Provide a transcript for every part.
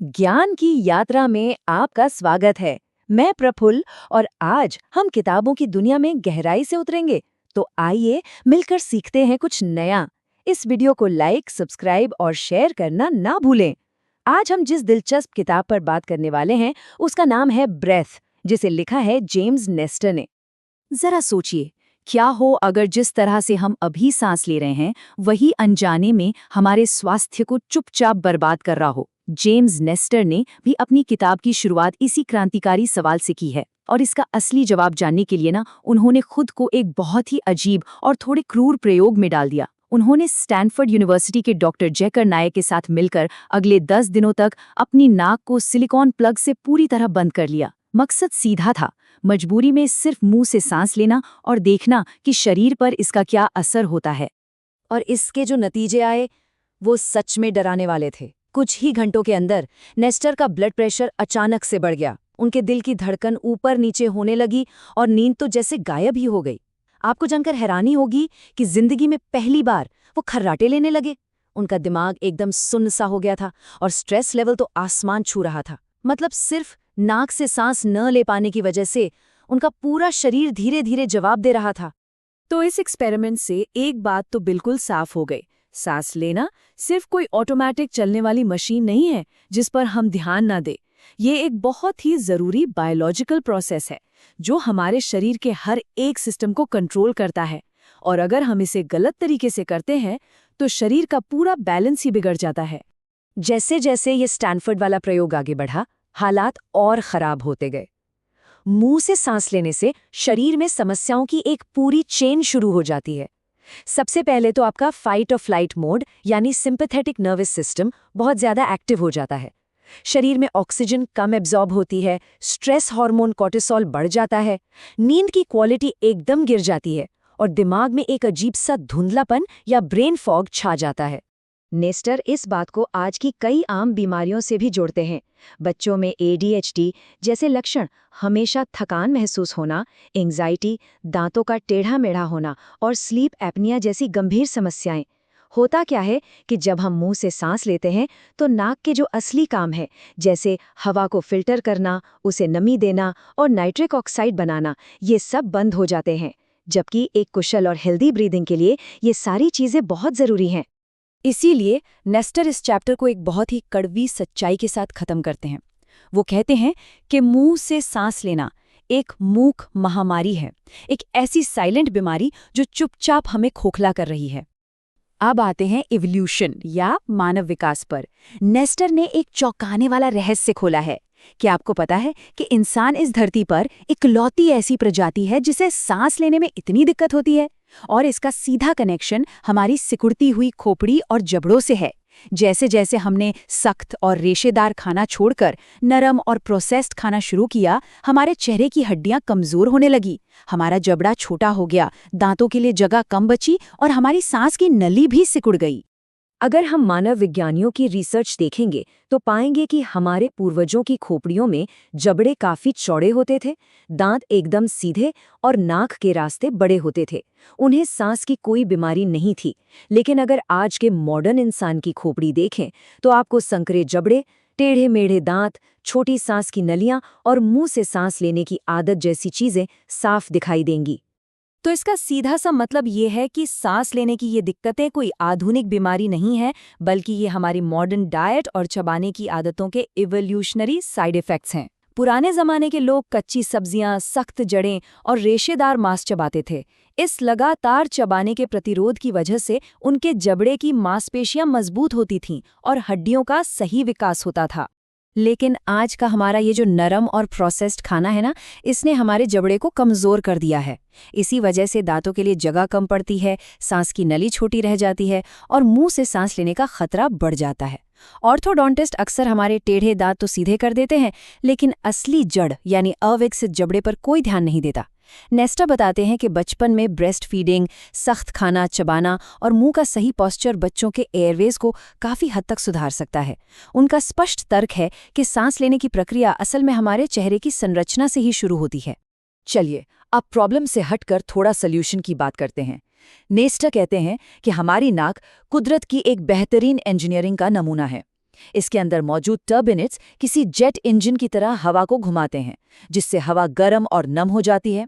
ज्ञान की यात्रा में आपका स्वागत है। मैं प्रफुल्ल और आज हम किताबों की दुनिया में गहराई से उतरेंगे। तो आइए मिलकर सीखते हैं कुछ नया। इस वीडियो को लाइक, सब्सक्राइब और शेयर करना ना भूलें। आज हम जिस दिलचस्प किताब पर बात करने वाले हैं उसका नाम है ब्रेथ, जिसे लिखा है जेम्स नेस्टर ने। जरा सोचिए, क्या हो अगर जिस तरह से हम अभी सांस ले रहे हैं वही अनजाने में हमारे स्वास्थ्य को चुपचाप बर्बाद कर रहा हो। जेम्स नेस्टर ने भी अपनी किताब की शुरुआत इसी क्रांतिकारी सवाल से की है और इसका असली जवाब जानने के लिए उन्होंने खुद को एक बहुत ही अजीब और थोड़े क्रूर प्रयोग में डाल दिया। उन्होंने स्टैनफोर्ड यूनिवर्सिटी के डॉक्टर जैकर नायक के साथ मिलकर अगले 10 दिनों तक अपनी नाक को सिलिकॉन प्लग से पूरी तरह बंद कर लिया। मकसद सीधा था, मजबूरी में सिर्फ मुंह से सांस लेना और देखना कि शरीर पर इसका क्या असर होता है। और इसके जो नतीजे आए वो सच में डराने वाले थे। कुछ ही घंटों के अंदर नेस्टर का ब्लड प्रेशर अचानक से बढ़ गया, उनके दिल की धड़कन ऊपर नीचे होने लगी और नींद तो जैसे गायब ही हो गई। आपको जानकर हैरानी होगी कि जिंदगी में पहली बार वो खर्राटे लेने लगे। उनका दिमाग एकदम सुन्न सा हो गया था और स्ट्रेस लेवल तो आसमान छू रहा था। मतलब सिर्फ नाक से सांस न ले पाने की वजह से उनका पूरा शरीर धीरे धीरे जवाब दे रहा था। तो इस एक्सपेरिमेंट से एक बात तो बिल्कुल साफ हो गई, सांस लेना सिर्फ कोई ऑटोमेटिक चलने वाली मशीन नहीं है जिस पर हम ध्यान ना दें। ये एक बहुत ही जरूरी बायोलॉजिकल प्रोसेस है जो हमारे शरीर के हर एक सिस्टम को कंट्रोल करता है, और अगर हम इसे गलत तरीके से करते हैं तो शरीर का पूरा बैलेंस ही बिगड़ जाता है। जैसे जैसे ये स्टैनफोर्ड वाला प्रयोग आगे बढ़ा, हालात और खराब होते गए। मुंह से सांस लेने से शरीर में समस्याओं की एक पूरी चेन शुरू हो जाती है। सबसे पहले तो आपका फाइट और फ्लाइट मोड यानी सिंपैथेटिक नर्वस सिस्टम बहुत ज्यादा एक्टिव हो जाता है। शरीर में ऑक्सीजन कम एब्जॉर्ब होती है, स्ट्रेस हार्मोन कोर्टिसोल बढ़ जाता है, नींद की क्वालिटी एकदम गिर जाती है और दिमाग में एक अजीब सा धुंधलापन या ब्रेन फॉग छा जाता है। नेस्टर इस बात को आज की कई आम बीमारियों से भी जोड़ते हैं। बच्चों में ADHD जैसे लक्षण, हमेशा थकान महसूस होना, एंग्जाइटी, दांतों का टेढ़ा मेढ़ा होना और स्लीप एपनिया जैसी गंभीर समस्याएं। होता क्या है कि जब हम मुंह से सांस लेते हैं तो नाक के जो असली काम है, जैसे हवा को फिल्टर करना, उसे नमी देना और नाइट्रिक ऑक्साइड बनाना, ये सब बंद हो जाते हैं। जबकि एक कुशल और हेल्दी ब्रीदिंग के लिए ये सारी चीजें बहुत जरूरी हैं। इसीलिए नेस्टर इस चैप्टर को एक बहुत ही कड़वी सच्चाई के साथ खत्म करते हैं। वो कहते हैं कि मुंह से सांस लेना एक मूक महामारी है, एक ऐसी साइलेंट बीमारी जो चुपचाप हमें खोखला कर रही है। अब आते हैं इवोल्यूशन या मानव विकास पर। नेस्टर ने एक चौंकाने वाला रहस्य खोला है। क्या आपको पता है कि इंसान इस धरती पर इकलौती ऐसी प्रजाति है जिसे सांस लेने में इतनी दिक्कत होती है? और इसका सीधा कनेक्शन हमारी सिकुड़ती हुई खोपड़ी और जबड़ों से है। जैसे जैसे हमने सख्त और रेशेदार खाना छोड़कर नरम और प्रोसेस्ड खाना शुरू किया, हमारे चेहरे की हड्डियां कमजोर होने लगी, हमारा जबड़ा छोटा हो गया, दांतों के लिए जगह कम बची और हमारी सांस की नली भी सिकुड़ गई। अगर हम मानव विज्ञानियों की रिसर्च देखेंगे तो पाएंगे कि हमारे पूर्वजों की खोपड़ियों में जबड़े काफी चौड़े होते थे, दांत एकदम सीधे और नाक के रास्ते बड़े होते थे। उन्हें सांस की कोई बीमारी नहीं थी। लेकिन अगर आज के मॉडर्न इंसान की खोपड़ी देखें तो आपको संकरे जबड़े, टेढ़े मेढ़े दांत, छोटी सांस की नलियां और मुंह से सांस लेने की आदत जैसी चीजें साफ दिखाई देंगी। तो इसका सीधा सा मतलब ये है कि सांस लेने की ये दिक्कतें कोई आधुनिक बीमारी नहीं है, बल्कि ये हमारी मॉडर्न डाइट और चबाने की आदतों के इवोल्यूशनरी साइड इफेक्ट्स हैं। पुराने जमाने के लोग कच्ची सब्जियां, सख्त जड़ें और रेशेदार मांस चबाते थे। इस लगातार चबाने के प्रतिरोध की वजह से उनके जबड़े की मांसपेशियां मजबूत होती थीं और हड्डियों का सही विकास होता था। लेकिन आज का हमारा ये जो नरम और प्रोसेस्ड खाना है इसने हमारे जबड़े को कमज़ोर कर दिया है। इसी वजह से दांतों के लिए जगह कम पड़ती है, सांस की नली छोटी रह जाती है और मुंह से सांस लेने का खतरा बढ़ जाता है। ऑर्थोडोंटिस्ट अक्सर हमारे टेढ़े दांत तो सीधे कर देते हैं, लेकिन असली जड़ यानी अविकसित जबड़े पर कोई ध्यान नहीं देता। नेस्टर बताते हैं कि बचपन में ब्रेस्ट फीडिंग, सख्त खाना चबाना और मुंह का सही पोस्चर बच्चों के एयरवेज को काफ़ी हद तक सुधार सकता है। उनका स्पष्ट तर्क है कि सांस लेने की प्रक्रिया असल में हमारे चेहरे की संरचना से ही शुरू होती है। चलिए अब प्रॉब्लम से हटकर थोड़ा सल्यूशन की बात करते हैं। नेस्टर कहते हैं कि हमारी नाक कुदरत की एक बेहतरीन इंजीनियरिंग का नमूना है। इसके अंदर मौजूद टर्बिनेट्स किसी जेट इंजन की तरह हवा को घुमाते हैं, जिससे हवा गर्म और नम हो जाती है।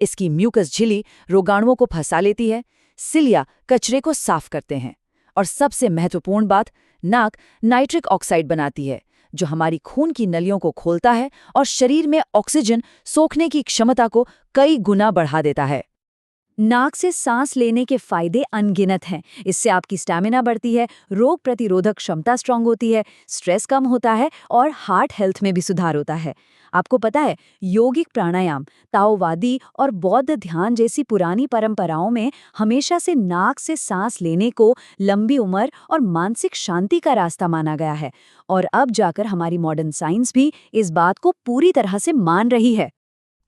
इसकी म्यूकस झिल्ली रोगाणुओं को फंसा लेती है, सिलिया कचरे को साफ करते हैं, और सबसे महत्वपूर्ण बात, नाक नाइट्रिक ऑक्साइड बनाती है, जो हमारी खून की नलियों को खोलता है और शरीर में ऑक्सीजन सोखने की क्षमता को कई गुना बढ़ा देता है। नाक से सांस लेने के फायदे अनगिनत हैं। इससे आपकी स्टैमिना बढ़ती है, रोग प्रतिरोधक क्षमता स्ट्रांग होती है, स्ट्रेस कम होता है और हार्ट हेल्थ में भी सुधार होता है। आपको पता है, योगिक प्राणायाम, ताओवादी और बौद्ध ध्यान जैसी पुरानी परंपराओं में हमेशा से नाक से सांस लेने को लंबी उम्र और मानसिक शांति का रास्ता माना गया है, और अब जाकर हमारी मॉडर्न साइंस भी इस बात को पूरी तरह से मान रही है।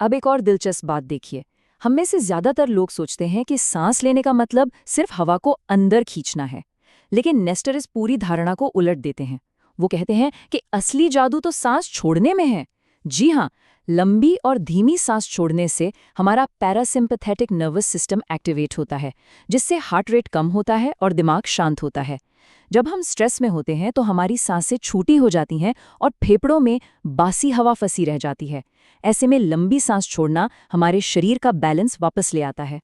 अब एक और दिलचस्प बात देखिए, हम में से ज्यादातर लोग सोचते हैं कि सांस लेने का मतलब सिर्फ हवा को अंदर खींचना है, लेकिन नेस्टर इस पूरी धारणा को उलट देते हैं। वो कहते हैं कि असली जादू तो सांस छोड़ने में है। जी हाँ, लंबी और धीमी सांस छोड़ने से हमारा पैरासिम्पैथेटिक नर्वस सिस्टम एक्टिवेट होता है, जिससे हार्ट रेट कम होता है और दिमाग शांत होता है। जब हम स्ट्रेस में होते हैं तो हमारी सांसें छूटी हो जाती हैं और फेफड़ों में बासी हवा फंसी रह जाती है। ऐसे में लंबी सांस छोड़ना हमारे शरीर का बैलेंस वापस ले आता है।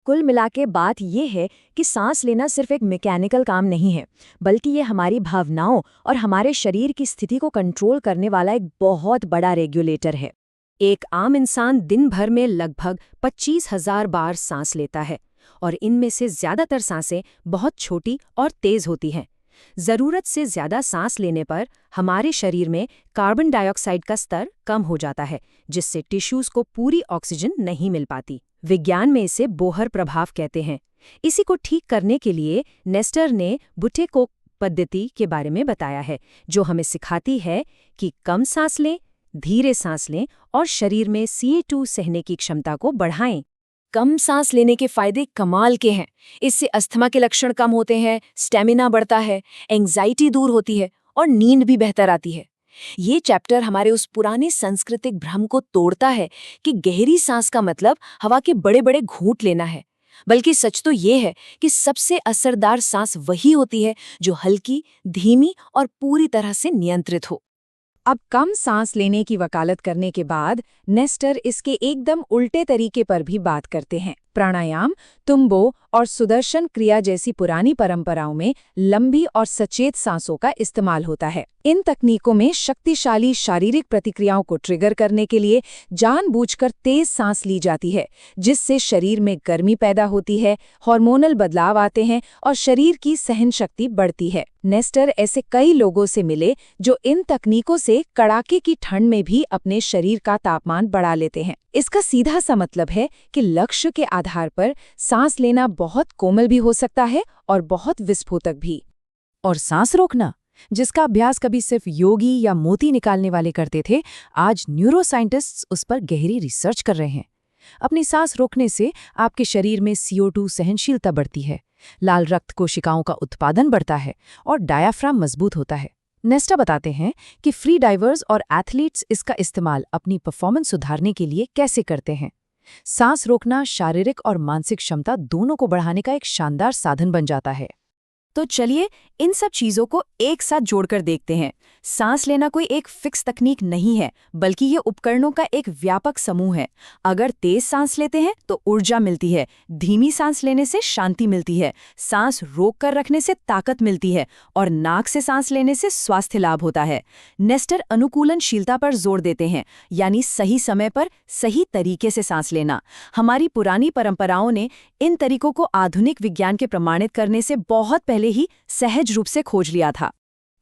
कुल मिलाके बात यह है कि सांस लेना सिर्फ एक मैकेनिकल काम नहीं है, बल्कि ये हमारी भावनाओं और हमारे शरीर की स्थिति को कंट्रोल करने वाला एक बहुत बड़ा रेगुलेटर है। एक आम इंसान दिन भर में लगभग 25,000 बार सांस लेता है, और इनमें से ज्यादातर सांसें बहुत छोटी और तेज होती हैं। जरूरत से ज्यादा सांस लेने पर हमारे शरीर में कार्बन डाइऑक्साइड का स्तर कम हो जाता है, जिससे टिश्यूज को पूरी ऑक्सीजन नहीं मिल पाती। विज्ञान में इसे बोहर प्रभाव कहते हैं। इसी को ठीक करने के लिए नेस्टर ने बुटेकोक पद्धति के बारे में बताया है, जो हमें सिखाती है कि कम सांस लें, धीरे सांस लें और शरीर में CO2 सहने की क्षमता को बढ़ाएं। कम सांस लेने के फायदे कमाल के हैं। इससे अस्थमा के लक्षण कम होते हैं, स्टैमिना बढ़ता है, एंग्जाइटी दूर होती है और नींद भी बेहतर आती है। ये चैप्टर हमारे उस पुराने सांस्कृतिक भ्रम को तोड़ता है कि गहरी सांस का मतलब हवा के बड़े बड़े घूंट लेना है, बल्कि सच तो ये है कि सबसे असरदार सांस वही होती है जो हल्की, धीमी और पूरी तरह से नियंत्रित हो। अब कम सांस लेने की वकालत करने के बाद नेस्टर इसके एकदम उल्टे तरीके पर भी बात करते हैं। प्राणायाम, तुम्बो और सुदर्शन क्रिया जैसी पुरानी परंपराओं में लंबी और सचेत सांसों का इस्तेमाल होता है। इन तकनीकों में शक्तिशाली शारीरिक प्रतिक्रियाओं को ट्रिगर करने के लिए जानबूझकर तेज सांस ली जाती है, जिससे शरीर में गर्मी पैदा होती है, हार्मोनल बदलाव आते हैं और शरीर की सहन शक्ति बढ़ती है। नेस्टर ऐसे कई लोगों से मिले जो इन तकनीकों से कड़ाके की ठंड में भी अपने शरीर का तापमान बढ़ा लेते हैं। इसका सीधा सा मतलब है कि लक्ष्य के आधार पर सांस लेना बहुत कोमल भी हो सकता है और बहुत विस्फोटक भी। और सांस रोकना, जिसका अभ्यास कभी सिर्फ योगी या मोती निकालने वाले करते थे, आज न्यूरोसाइंटिस्ट्स उस पर गहरी रिसर्च कर रहे हैं। अपनी सांस रोकने से आपके शरीर में CO2 सहनशीलता बढ़ती है, लाल रक्त कोशिकाओं का उत्पादन बढ़ता है और डायाफ्राम मजबूत होता है। नेस्टर बताते हैं कि फ्री डाइवर्स और एथलीट्स इसका इस्तेमाल अपनी परफॉर्मेंस सुधारने के लिए कैसे करते हैं। सांस रोकना शारीरिक और मानसिक क्षमता दोनों को बढ़ाने का एक शानदार साधन बन जाता है। तो चलिए इन सब चीजों को एक साथ जोड़कर देखते हैं। सांस लेना कोई एक फिक्स तकनीक नहीं है, बल्कि ये उपकरणों का एक व्यापक समूह है। अगर तेज सांस लेते हैं तो ऊर्जा मिलती है, धीमी सांस लेने से शांति मिलती है, सांस रोक कर रखने से ताकत मिलती है और नाक से सांस लेने से स्वास्थ्य लाभ होता है। नेस्टर अनुकूलनशीलता पर जोर देते हैं, यानी सही समय पर सही तरीके से सांस लेना। हमारी पुरानी परंपराओं ने इन तरीकों को आधुनिक विज्ञान के प्रमाणित करने से बहुत पहले ही सहज रूप से खोज लिया था।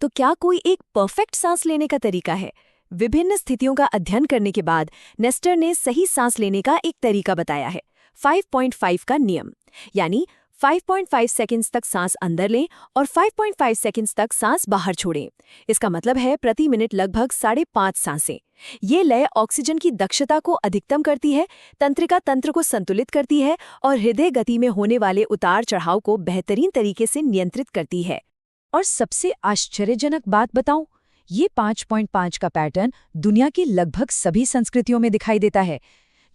तो क्या कोई एक परफेक्ट सांस लेने का तरीका है? विभिन्न स्थितियों का अध्ययन करने के बाद नेस्टर ने सही सांस लेने का एक तरीका बताया है, 5.5 का नियम, यानी 5.5 सेकंड्स तक सांस अंदर लें और 5.5 सेकंड्स तक सांस बाहर छोड़ें। इसका मतलब है प्रति मिनट लगभग 5.5 सांसें। ये लय ऑक्सीजन की दक्षता को अधिकतम करती है, तंत्रिका तंत्र को संतुलित करती है और हृदय गति में होने वाले उतार चढ़ाव को बेहतरीन तरीके से नियंत्रित करती है। और सबसे आश्चर्यजनक बात बताऊं, ये 5.5 का पैटर्न दुनिया की लगभग सभी संस्कृतियों में दिखाई देता है।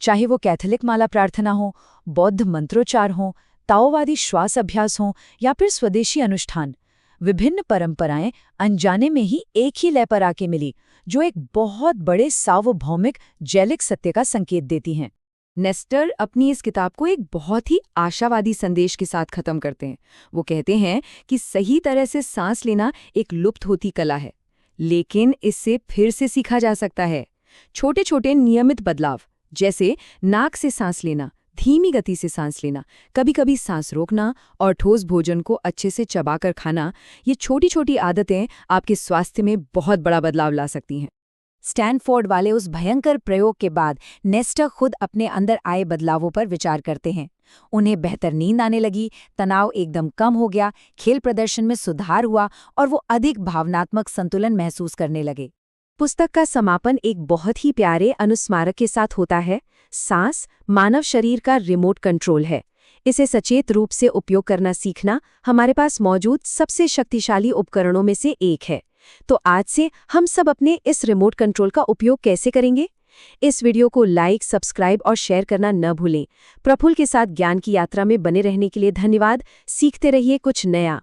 चाहे वो कैथोलिक माला प्रार्थना हो, बौद्ध मंत्रोच्चार हो, ताओवादी श्वास अभ्यास हो या फिर स्वदेशी अनुष्ठान। विभिन्न परंपराएं अनजाने में ही एक ही लय पर आके मिली, जो एक बहुत बड़े सार्वभौमिक जैविक सत्य का संकेत देती हैं। नेस्टर अपनी इस किताब को एक बहुत ही आशावादी संदेश के साथ खत्म करते हैं। वो कहते हैं कि सही तरह से सांस लेना एक लुप्त होती कला है, लेकिन इससे फिर से सीखा जा सकता है। छोटे छोटे नियमित बदलाव, जैसे नाक से सांस लेना, धीमी गति से सांस लेना, कभी कभी सांस रोकना और ठोस भोजन को अच्छे से चबाकर खाना, ये छोटी छोटी आदतें आपके स्वास्थ्य में बहुत बड़ा बदलाव ला सकती हैं। स्टैनफोर्ड वाले उस भयंकर प्रयोग के बाद नेस्टर खुद अपने अंदर आए बदलावों पर विचार करते हैं। उन्हें बेहतर नींद आने लगी, तनाव एकदम कम हो गया, खेल प्रदर्शन में सुधार हुआ और वो अधिक भावनात्मक संतुलन महसूस करने लगे। पुस्तक का समापन एक बहुत ही प्यारे अनुस्मारक के साथ होता है। सांस मानव शरीर का रिमोट कंट्रोल है। इसे सचेत रूप से उपयोग करना सीखना हमारे पास मौजूद सबसे शक्तिशाली उपकरणों में से एक है। तो आज से हम सब अपने इस रिमोट कंट्रोल का उपयोग कैसे करेंगे? इस वीडियो को लाइक, सब्सक्राइब और शेयर करना न भूलें। प्रफुल्ल के साथ ज्ञान की यात्रा में बने रहने के लिए धन्यवाद। सीखते रहिए कुछ नया।